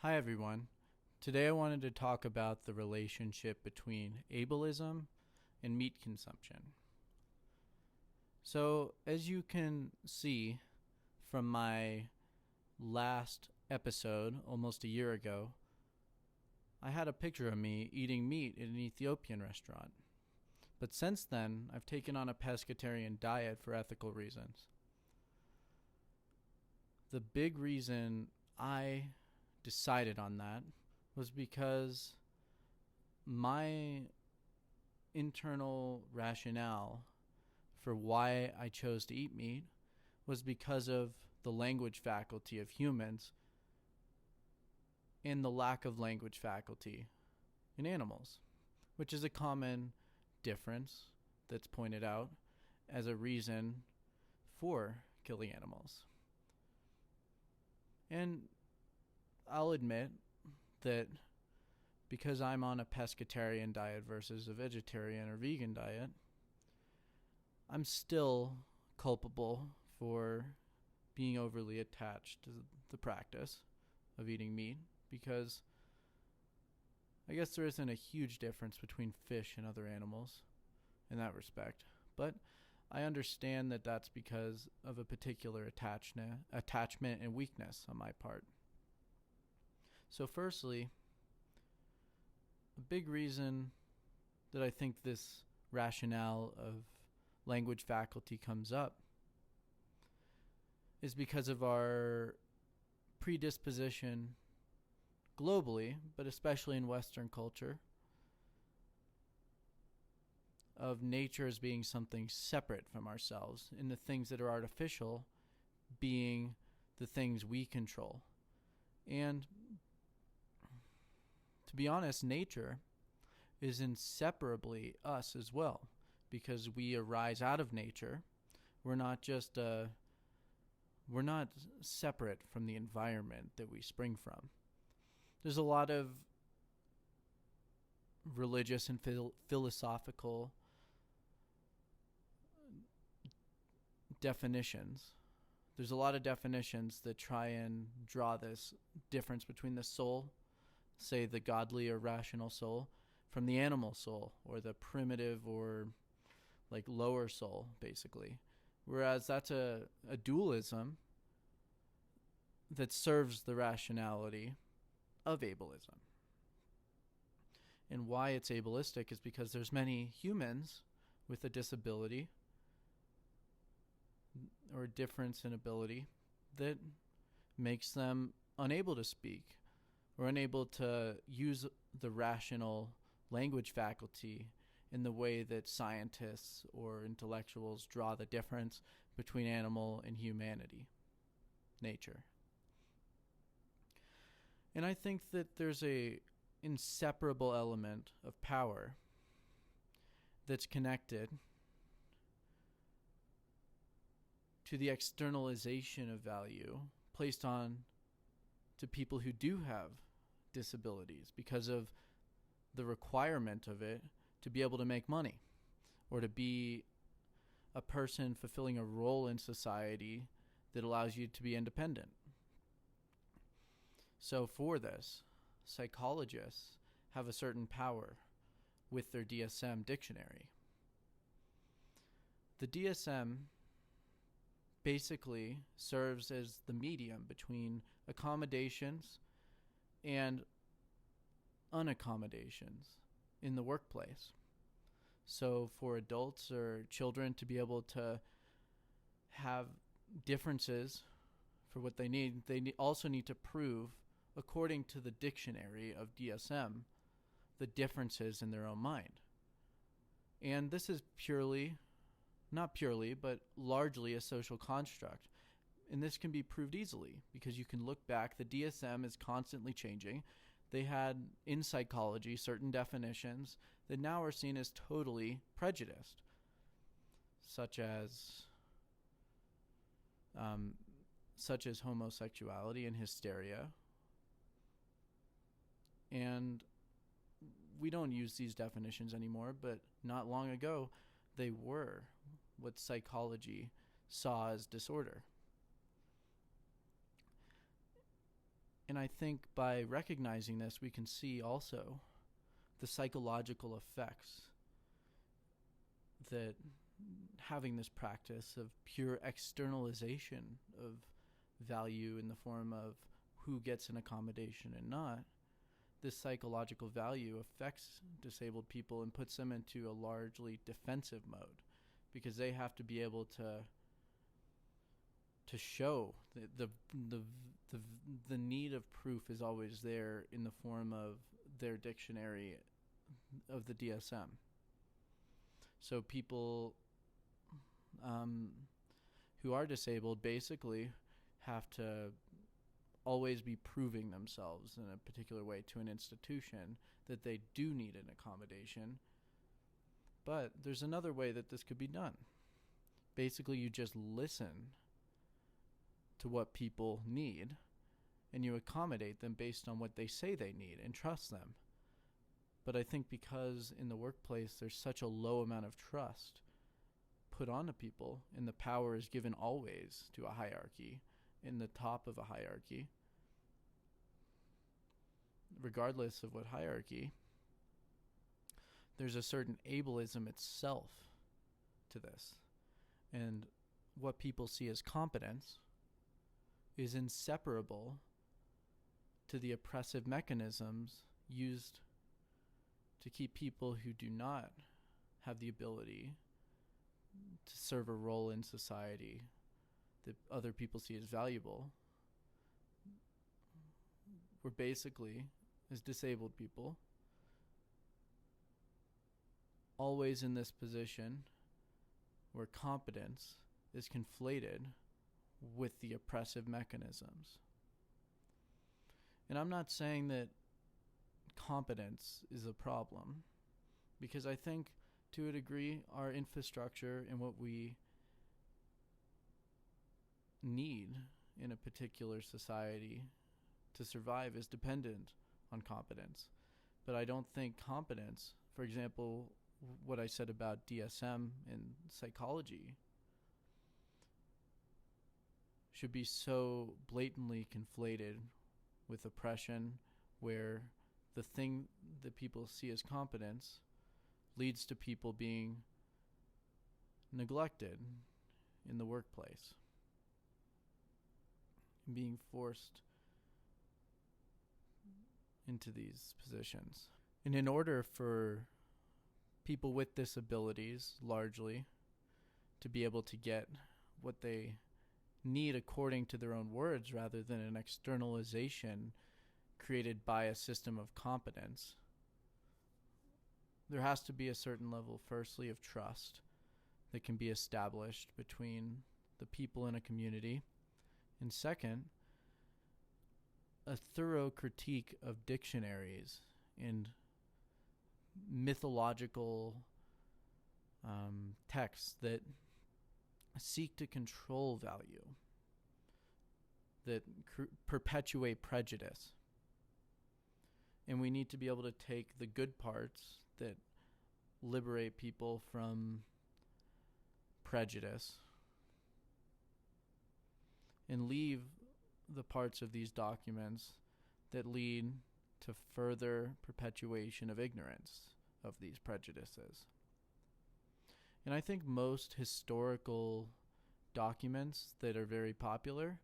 Hi everyone. Today I wanted to talk about the relationship between ableism and meat consumption. So, as you can see from my last episode almost a year ago, I had a picture of me eating meat in an Ethiopian restaurant. But since then, I've taken on a pescatarian diet for ethical reasons. The big reason I decided on that was because my internal rationale for why I chose to eat meat was because of the language faculty of humans and the lack of language faculty in animals, which is a common difference that's pointed out as a reason for killing animals. And I'll admit that because I'm on a pescatarian diet versus a vegetarian or vegan diet, I'm still culpable for being overly attached to the practice of eating meat because I guess there isn't a huge difference between fish and other animals in that respect. But I understand that that's because of a particular attachment and weakness on my part. So firstly, a big reason that I think this rationale of language faculty comes up is because of our predisposition globally, but especially in Western culture, of nature as being something separate from ourselves, and the things that are artificial being the things we control. And to be honest, nature is inseparably us as well, because we arise out of nature. We're not separate from the environment that we spring from. There's a lot of religious and philosophical definitions. There's a lot of definitions that try and draw this difference between the soul, say the godly or rational soul, from the animal soul or the primitive or like lower soul, basically. Whereas that's a dualism that serves the rationality of ableism. And why it's ableistic is because there's many humans with a disability or a difference in ability that makes them unable to speak or unable to use the rational language faculty in the way that scientists or intellectuals draw the difference between animal and humanity, nature. And I think that there's a inseparable element of power that's connected to the externalization of value placed on to people who do have disabilities because of the requirement of it to be able to make money or to be a person fulfilling a role in society that allows you to be independent. So for this, psychologists have a certain power with their DSM dictionary. The DSM basically serves as the medium between accommodations and unaccommodations in the workplace. So for adults or children to be able to have differences for what they need, also need to prove, according to the dictionary of DSM, the differences in their own mind. And this is not purely, but largely a social construct. And this can be proved easily because you can look back. The DSM is constantly changing. They had in psychology certain definitions that now are seen as totally prejudiced, such as homosexuality and hysteria. And we don't use these definitions anymore, but not long ago they were what psychology saw as disorder. And I think by recognizing this, we can see also the psychological effects that having this practice of pure externalization of value in the form of who gets an accommodation and not, this psychological value affects disabled people and puts them into a largely defensive mode, because they have to be able to show the need of proof is always there in the form of their dictionary of the DSM. So people who are disabled basically have to always be proving themselves in a particular way to an institution that they do need an accommodation. But there's another way that this could be done. Basically, you just listen to what people need and you accommodate them based on what they say they need and trust them. But I think because in the workplace there's such a low amount of trust put onto people, and the power is given always to a hierarchy, in the top of a hierarchy, regardless of what hierarchy, there's a certain ableism itself to this. And what people see as competence is inseparable to the oppressive mechanisms used to keep people who do not have the ability to serve a role in society that other people see as valuable. We're basically, as disabled people, always in this position where competence is conflated with the oppressive mechanisms. And I'm not saying that competence is a problem, because I think to a degree our infrastructure and what we need in a particular society to survive is dependent on competence. But I don't think competence, for example, what I said about DSM and psychology, should be so blatantly conflated with oppression, where the thing that people see as competence leads to people being neglected in the workplace, being forced into these positions. And in order for people with disabilities, largely, to be able to get what they need according to their own words rather than an externalization created by a system of competence, there has to be a certain level, firstly, of trust that can be established between the people in a community, and second, a thorough critique of dictionaries and mythological texts that seek to control value, that perpetuate prejudice. And we need to be able to take the good parts that liberate people from prejudice and leave the parts of these documents that lead to further perpetuation of ignorance of these prejudices. And I think most historical documents that are very popular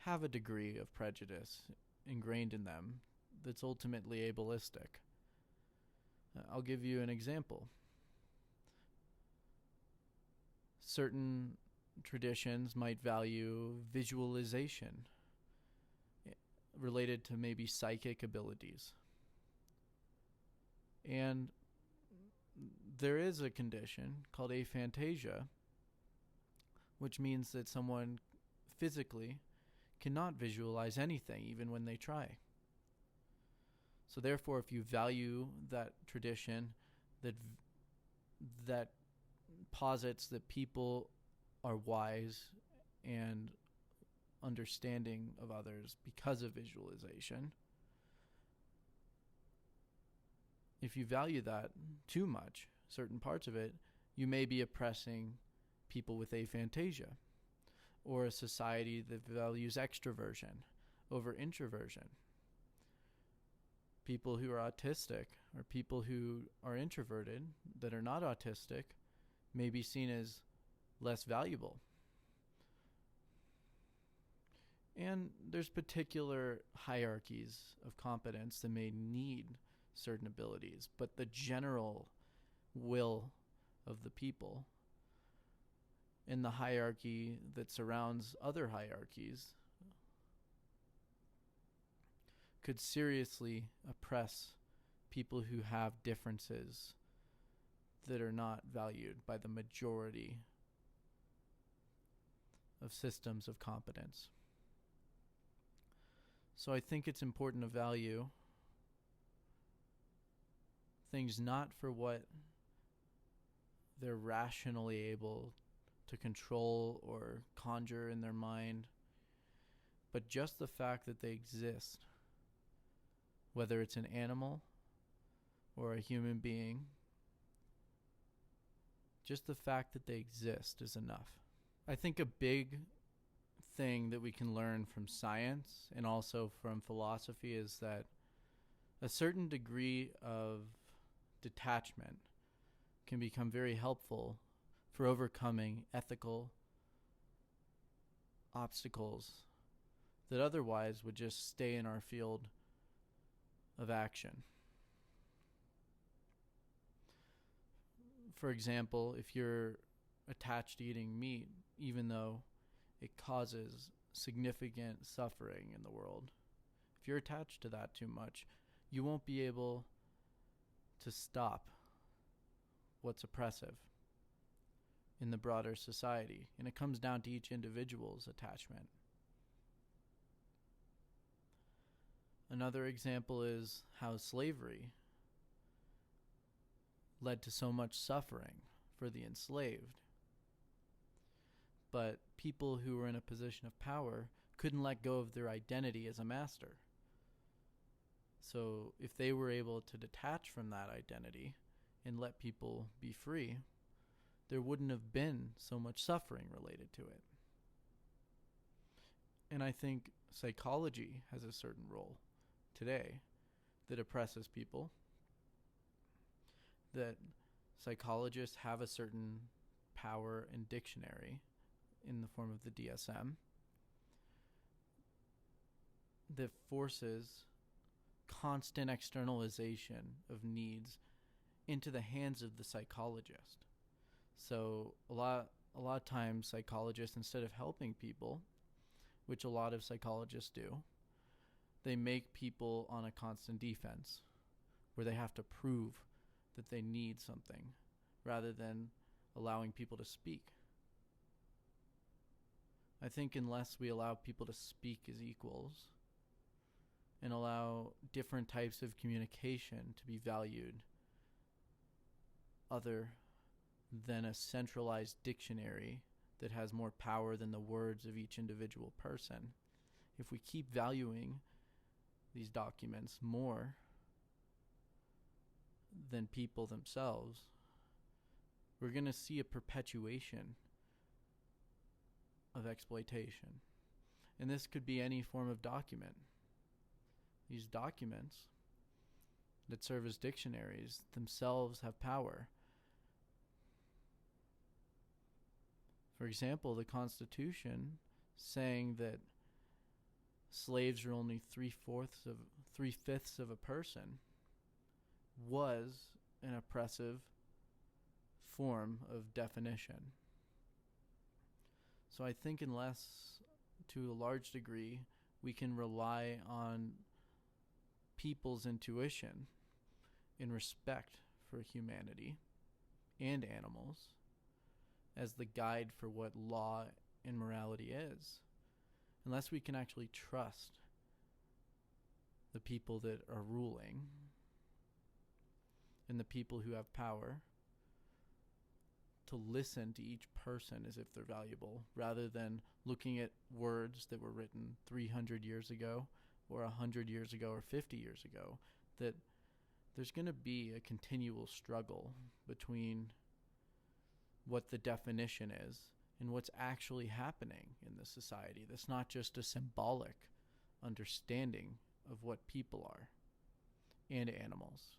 have a degree of prejudice ingrained in them that's ultimately ableistic. I'll give you an example. Certain traditions might value visualization related to maybe psychic abilities. And there is a condition called aphantasia, which means that someone physically cannot visualize anything even when they try. So therefore, if you value that tradition that posits that people are wise and understanding of others because of visualization, if you value that too much, certain parts of it, you may be oppressing people with aphantasia, or a society that values extroversion, over introversion. People who are autistic or people who are introverted that are not autistic may be seen as less valuable. And there's particular hierarchies of competence that may need certain abilities, but the general will of the people and the hierarchy that surrounds other hierarchies could seriously oppress people who have differences that are not valued by the majority of systems of competence. So I think it's important to value things not for what they're rationally able to control or conjure in their mind, but just the fact that they exist. Whether it's an animal or a human being, just the fact that they exist is enough. I think a big thing that we can learn from science and also from philosophy is that a certain degree of detachment can become very helpful for overcoming ethical obstacles that otherwise would just stay in our field of action. For example, if you're attached to eating meat, even though it causes significant suffering in the world, if you're attached to that too much, you won't be able to stop what's oppressive in the broader society. And it comes down to each individual's attachment. Another example is how slavery led to so much suffering for the enslaved. But people who were in a position of power couldn't let go of their identity as a master. So if they were able to detach from that identity and let people be free, there wouldn't have been so much suffering related to it. And I think psychology has a certain role today that oppresses people, that psychologists have a certain power and dictionary in the form of the DSM that forces constant externalization of needs into the hands of the psychologist. So a lot of times psychologists, instead of helping people, which a lot of psychologists do, they make people on a constant defense where they have to prove that they need something rather than allowing people to speak. I think unless we allow people to speak as equals and allow different types of communication to be valued other than a centralized dictionary that has more power than the words of each individual person, if we keep valuing these documents more than people themselves, we're going to see a perpetuation of exploitation. And this could be any form of document. These documents that serve as dictionaries themselves have power. For example, the Constitution saying that slaves are only three-fifths of a person was an oppressive form of definition. So I think unless, to a large degree, we can rely on people's intuition in respect for humanity and animals as the guide for what law and morality is, unless we can actually trust the people that are ruling and the people who have power to listen to each person as if they're valuable, rather than looking at words that were written 300 years ago or 100 years ago or 50 years ago, that there's going to be a continual struggle between what the definition is and what's actually happening in the society. That's not just a symbolic understanding of what people are and animals.